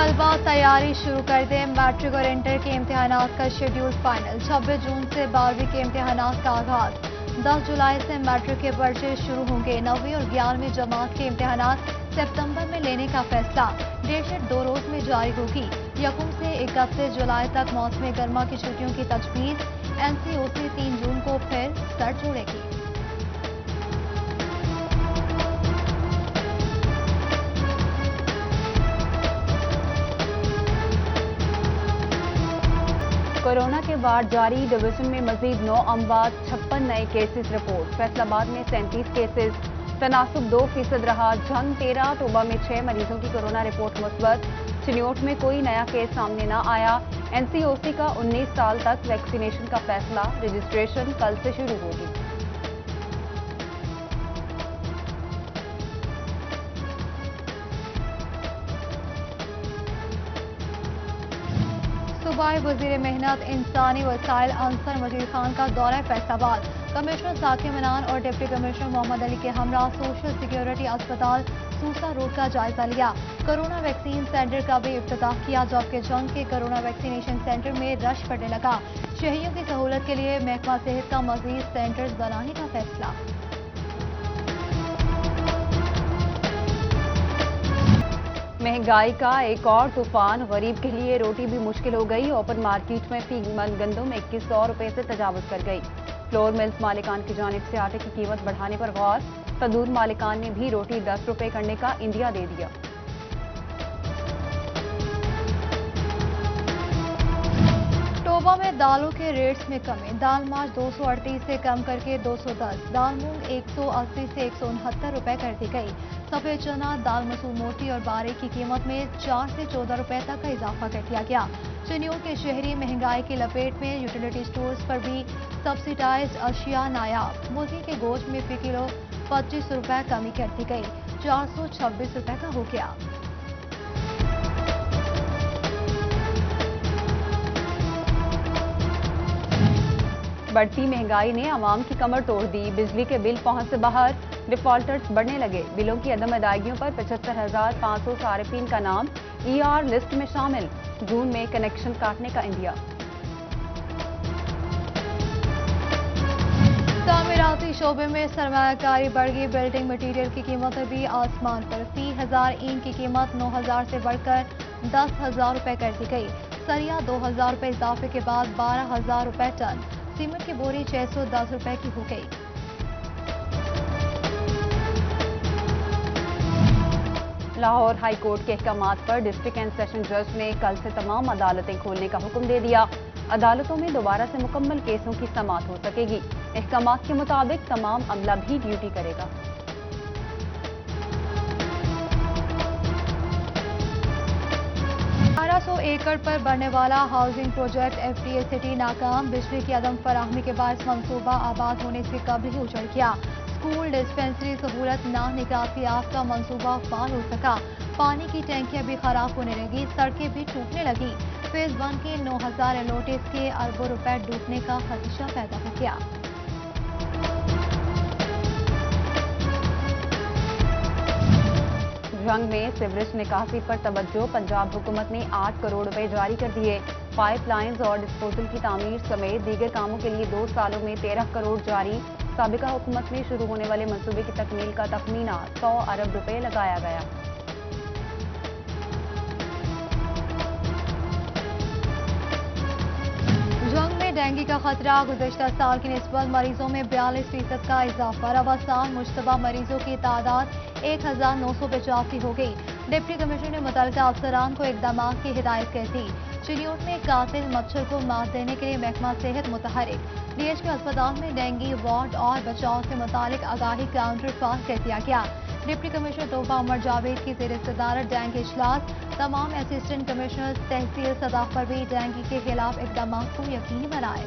तलबा तैयारी शुरू कर दें। मैट्रिक और इंटर के इम्तिहानात का शेड्यूल फाइनल। 26 जून से 12वीं के इम्तिहानात का आगाज। 10 जुलाई से मैट्रिक के पर्चे शुरू होंगे। 9वीं और 11वीं जमात के इम्तिहानात सितंबर में लेने का फैसला। डेटशीट 2 रोज में जारी होगी। 1 से 31 जुलाई तक मौसम गर्मा की छुट्टियों की तजवीज। NCOC 3 जून को फिर सर जोड़ेगी। कोरोना के बाद जारी डिवीजन में मजीद 9 अमवात, 56 नए केसेस रिपोर्ट। फैसलाबाद में 37 केसेस, तनासुब 2% रहा। जंग 13, टोबा में 6 मरीजों की कोरोना रिपोर्ट मुस्बत। चिन्योट में कोई नया केस सामने न आया। NCOC का 19 साल तक वैक्सीनेशन का फैसला। रजिस्ट्रेशन कल से शुरू होगी। सूबाई वजीर मेहनत इंसानी वसाइल अंसर मजीद खान का दौरा फैसलाबाद। कमिश्नर साकिब मनान और डिप्टी कमिश्नर मोहम्मद अली के हमरा सोशल सिक्योरिटी अस्पताल सूसा रोड का जायजा लिया। कोरोना वैक्सीन सेंटर का भी इफ्तिताह किया, जबकि जंग के कोरोना वैक्सीनेशन सेंटर में रश पड़ने लगा। शहरियों की सहूलत के लिए महकमा सेहत का मजीद सेंटर्स बनाने का फैसला। महंगाई का एक और तूफान। गरीब के लिए रोटी भी मुश्किल हो गई। ओपन मार्केट में फी मन गंदम 2100 रुपए से तजावुज कर गई। फ्लोर मिल्स मालिकान की जानिब से आटे की कीमत बढ़ाने पर गौर। तंदूर मालिकान ने भी रोटी 10 रुपए करने का इंदिया दे दिया। टोबा में दालों के रेट्स में कमी। दाल मार्च 238 से कम करके 210, दाल मूंग 180 से 169 रुपए कर दी गई। सफेद चना, दाल मसूर मोटी और बारीक की कीमत में 4 से 14 रुपए तक का इजाफा कर दिया गया। चिन्योट के शहरी महंगाई की लपेट में। यूटिलिटी स्टोर्स पर भी सब्सिडाइज्ड अशिया नायाब। मुर्गी के गोश्त में फी किलो 25 रुपए कमी कर दी गई। 426 रुपए का हो गया। बढ़ती महंगाई ने आवाम की कमर तोड़ दी। बिजली के बिल पहुंच से बाहर। डिफॉल्टर्स बढ़ने लगे। बिलों की अदम अदायगियों पर 75,500 सारिफीन का नाम ER लिस्ट में शामिल। जून में कनेक्शन काटने का इंदिया। तामीराती शोबे में सरमायाकारी बढ़ गई। बिल्डिंग मटीरियल की कीमतें भी आसमान पर। फी 1000 ईंट की कीमत 9000 से बढ़कर 10,000 रुपए कर दी गई। सरिया 2000 रुपए इजाफे के बाद 12,000 रुपए टन। सीमेंट की बोरी 610 रुपए की हो गई। लाहौर हाई कोर्ट के अहकामात पर डिस्ट्रिक्ट एंड सेशन जज ने कल से तमाम अदालतें खोलने का हुक्म दे दिया। अदालतों में दोबारा से मुकम्मल केसों की समाअत हो सकेगी। अहकामात के मुताबिक तमाम अमला भी ड्यूटी करेगा। 1200 एकड़ पर बनने वाला हाउसिंग प्रोजेक्ट FTA सिटी नाकाम। बिजली की अदम फराहमी के बाद मंसूबा आबाद होने से कबल ही उजड़ गया। स्कूल, डिस्पेंसरी सहूलत ना निकासी याफ्ता मंसूबा फाल हो सका। पानी की टैंकियां भी खराब होने लगी। सड़कें भी टूटने लगी। फेज 1 के 9000 एलोटेस के अरबों रुपए डूबने का खदशा पैदा हो गया। जंग में सिवरेज निकासी पर तवज्जो। पंजाब हुकूमत ने 8 करोड़ रुपए जारी कर दिए। पाइपलाइंस और डिस्पोजल की तामीर समेत दीगर कामों के लिए 2 सालों में 13 करोड़ जारी। साबिका हुकूमत में शुरू होने वाले मंसूबे की तकमील का तखमीना 100 अरब रुपए लगाया गया। जंग में डेंगू का खतरा। गुज़श्ता साल की निस्बत मरीजों में 42% का इजाफा। रवा साल मुश्तबा मरीजों की तादाद 1985 हो गई। डिप्टी कमिश्नर ने मुतल्लिका अफसरान को इकदाम की हिदायत कर दी। चिन्योट में कातिल मच्छर को मात देने के लिए महकमा सेहत मुतहरिक। DHK अस्पताल में डेंगू वार्ड और बचाव से मुतालिक आगाही काउंटर फाल कर दिया गया। डिप्टी कमिश्नर तोहफा उमर जावेद की ज़ेर सदारत डेंगू इजलास। तमाम असिस्टेंट कमिश्नर तहसील सतह पर भी डेंगू के खिलाफ इकदाम को यकीनी बनाए।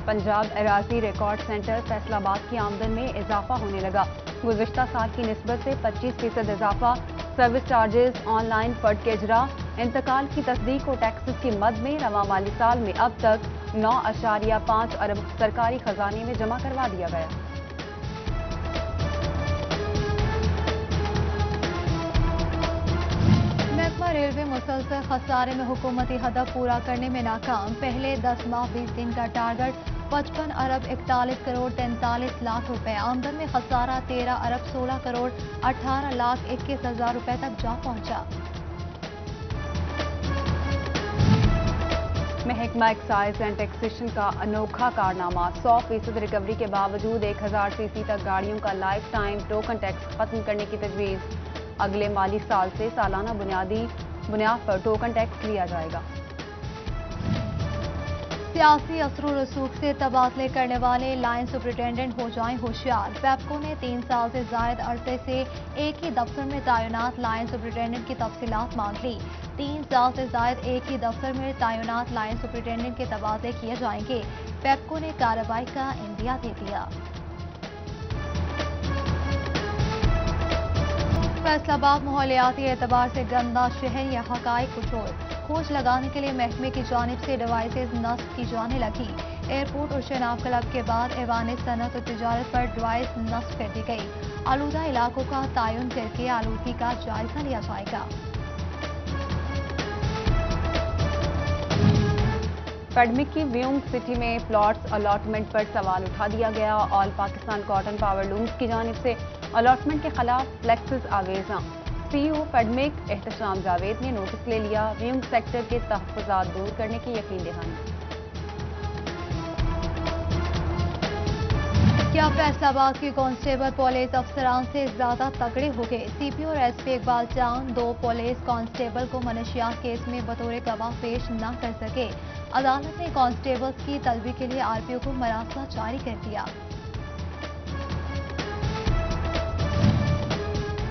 पंजाब एराजी रिकॉर्ड सेंटर फैसलाबाद की आमदन में इजाफा होने लगा। गुज़श्ता साल की निस्बत से 25% इजाफा। सर्विस चार्जेस, ऑनलाइन फर्द के इजरा, इंतकाल की तस्दीक और टैक्सेस की मद में रवा माली साल में अब तक 9.5 अरब सरकारी खजाने में जमा करवा दिया गया। महकमा रेलवे मुसलसल खसारे में हुकूमती हदफ पूरा करने में नाकाम। पहले 10 माह 20 दिन का टारगेट 55 अरब 41 करोड़ 43 लाख रुपए। आमदन में खसारा 13 अरब 16 करोड़ 18 लाख 21 हजार रुपए तक जा पहुंचा। महकमा एक्साइज एंड टैक्सेशन का अनोखा कारनामा। 100% रिकवरी के बावजूद 1000 सीसी तक गाड़ियों का लाइफ टाइम टोकन टैक्स खत्म करने की तजवीज़। अगले माली साल से सालाना बुनियाद पर टोकन टैक्स लिया जाएगा। सियासी असर रसूख से तबादले करने वाले लाइन सुपरिटेंडेंट हो जाएं होशियार। पेप्को ने 3 साल से जायद अरसे से एक ही दफ्तर में तैनात लाइन सुपरिटेंडेंट की तफसीलात मांग ली। 3 साल से जायद एक ही दफ्तर में तैनात लाइन सुपरिटेंडेंट के तबादले किए जाएंगे। पेप्को ने कार्रवाई का इंदिया दे दिया। फैसलाबाद माहौलियाती एतबार से गंदा शहर या हकायक कुछ और। खोज लगाने के लिए महकमे की जानिब से डिवाइसेज नस्ब की जाने लगी। एयरपोर्ट और शनाब क्लब के बाद ऐवान सनत और तिजारत पर डिवाइस नस्ब कर दी गई। आलूदा इलाकों का तयन करके आलूदगी का जायजा लिया जाएगा। पैडमिक की व्यूंग सिटी में प्लॉट्स अलॉटमेंट पर सवाल उठा दिया गया। All Pakistan cotton power looms की जानिब से अलॉटमेंट के खिलाफ फ्लेक्सेस आवेजा। सीईओ पैडमिक एहतशाम जावेद ने नोटिस ले लिया। व्यूंग सेक्टर के तहफ्फुज़ात दूर करने की यकीन दहानी। क्या फैसलाबाद के कांस्टेबल पुलिस अफसरान से ज्यादा तगड़े हो गए? सीपी और एसपी इकबाल चांद 2 पुलिस कांस्टेबल को मनशियात केस में बतौर गवाह पेश न कर सके। अदालत ने कांस्टेबल्स की तलबी के लिए आरपीओ को मरासला जारी कर दिया।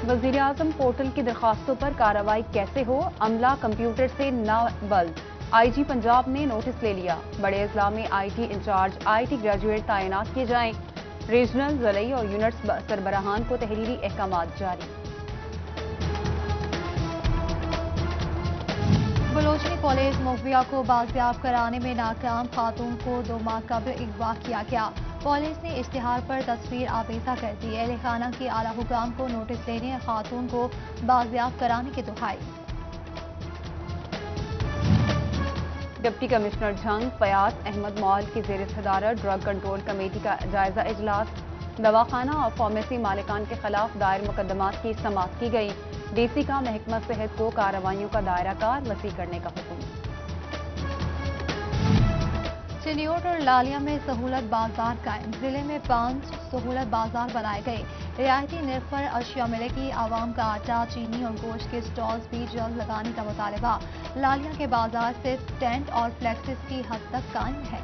वज़ीर आज़म पोर्टल की दरखास्तों पर कार्रवाई कैसे हो? अमला कंप्यूटर से नाबल्द। आईजी पंजाब ने नोटिस ले लिया। बड़े अजला में आईटी इंचार्ज आईटी ग्रेजुएट तैनात किए जाएं। रीजनल ज़लई और यूनिट्स सरबराहान को तहरीरी अहकामात जारी। बलोचनी कॉलेज मुखबिया को बाजियाब कराने में नाकाम। खातून को 2 माह कबल अगवा किया गया। पुलिस ने इश्तिहार पर तस्वीर आवेजा कर दी। अहले खाना के आला हुकाम को नोटिस लेने खातून को बाजियाब कराने की दुहाई। डिप्टी कमिश्नर झंग फयाज अहमद मॉल की ज़ेर सदारत ड्रग कंट्रोल कमेटी का जायजा इजलास। दवाखाना और फार्मेसी मालिकान के खिलाफ दायर मुकदमात की समाअत की गई। डीसी का महकमा सेहत को कार्रवाइयों का दायरा कार वसी करने का हुक्म। चिन्योट और लालिया में सहूलत बाजार कायम। जिले में 5 सहूलत बाजार बनाए गए। रियायती निर्ख पर अशिया मिलेगी। आवाम का आटा, चीनी और गोश्त के स्टॉल्स भी जल्द लगाने का मुतालबा। लालिया के बाजार सिर्फ टेंट और फ्लेक्सिस की हद तक कायम है।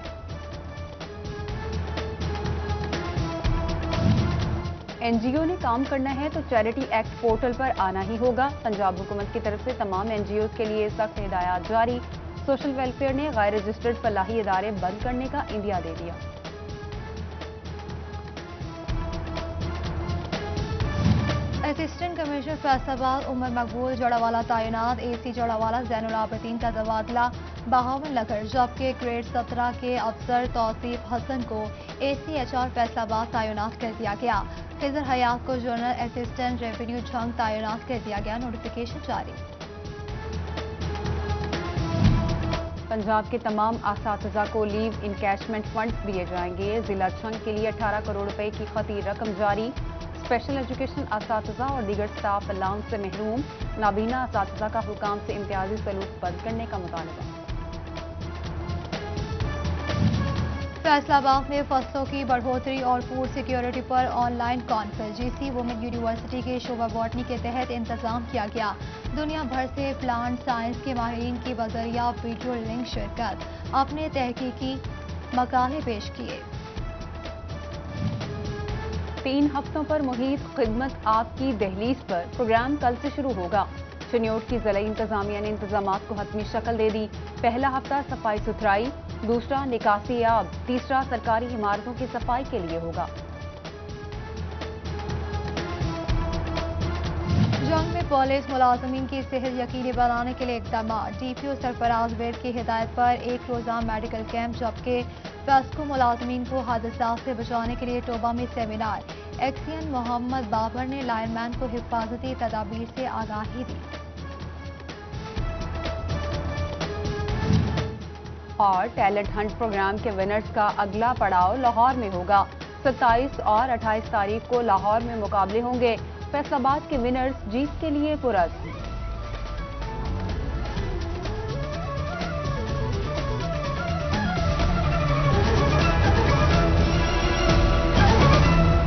एनजीओ ने काम करना है तो चैरिटी एक्ट पोर्टल पर आना ही होगा। पंजाब हुकूमत की तरफ से तमाम एनजीओ के लिए सख्त हिदायत जारी। सोशल वेलफेयर ने गैर रजिस्टर्ड फलाही इदारे बंद करने का इंदिया दे दिया। असिस्टेंट कमिश्नर फैसलाबाद उमर मकबूल जड़ावाला तैनात। एसी जड़ावाला जैनुल आबिदीन का तबादला 52 लगर। जबकि ग्रेड 17 के अफसर तौसीफ हसन को ACHR फैसलाबाद तैनात कर दिया गया। खिजर हयात को जनरल असिस्टेंट रेवेन्यू झंग तैनात कर दिया गया। नोटिफिकेशन जारी। पंजाब के तमाम असातिज़ा को लीव इनकैशमेंट फंड्स दिए जाएंगे। जिला झंग के लिए 18 करोड़ रुपए की खती रकम जारी। स्पेशल एजुकेशन असातिज़ा और दीगर स्टाफ अलाउंस से महरूम। नाबीना असातिज़ा का हुकाम से इम्तियाजी सलूक बंद करने का मुतालबा। फैसलाबाद में फसलों की बढ़ोतरी और फूड सिक्योरिटी पर online conference. GC women university के शोबा बॉटनी के तहत इंतजाम किया गया। दुनिया भर से प्लांट साइंस के माहिरीन की बजरिया वीडियो लिंक शिरकत। अपने तहकीकी मकाले पेश किए। 3 हफ्तों पर मुहित खिदमत आपकी दहलीज पर प्रोग्राम कल से शुरू होगा। चिन्योट की ज़िला इंतजामिया ने इंतजामात को हतमी शक्ल दे दी। पहला हफ्ता सफाई सुथराई, दूसरा निकासी आब, तीसरा सरकारी इमारतों की सफाई के लिए होगा। जंग में पुलिस मुलाजमीन की सेहत यकीनी बनाने के लिए इकदाम। DPO सरफराज बेड की हिदायत पर एक रोजा मेडिकल कैंप, जबकि पेस्को मुलाजमीन को हादसा से बचाने के लिए टोबा में सेमिनार। एक्सियन मोहम्मद बाबर ने लाइनमैन को हिफाजती तदाबीर से आगाही दी। और टैलेंट हंट प्रोग्राम के विनर्स का अगला पड़ाव लाहौर में होगा। 27 और 28 तारीख को लाहौर में मुकाबले होंगे। फैसलाबाद के विनर्स जीत के लिए पुरस्कार।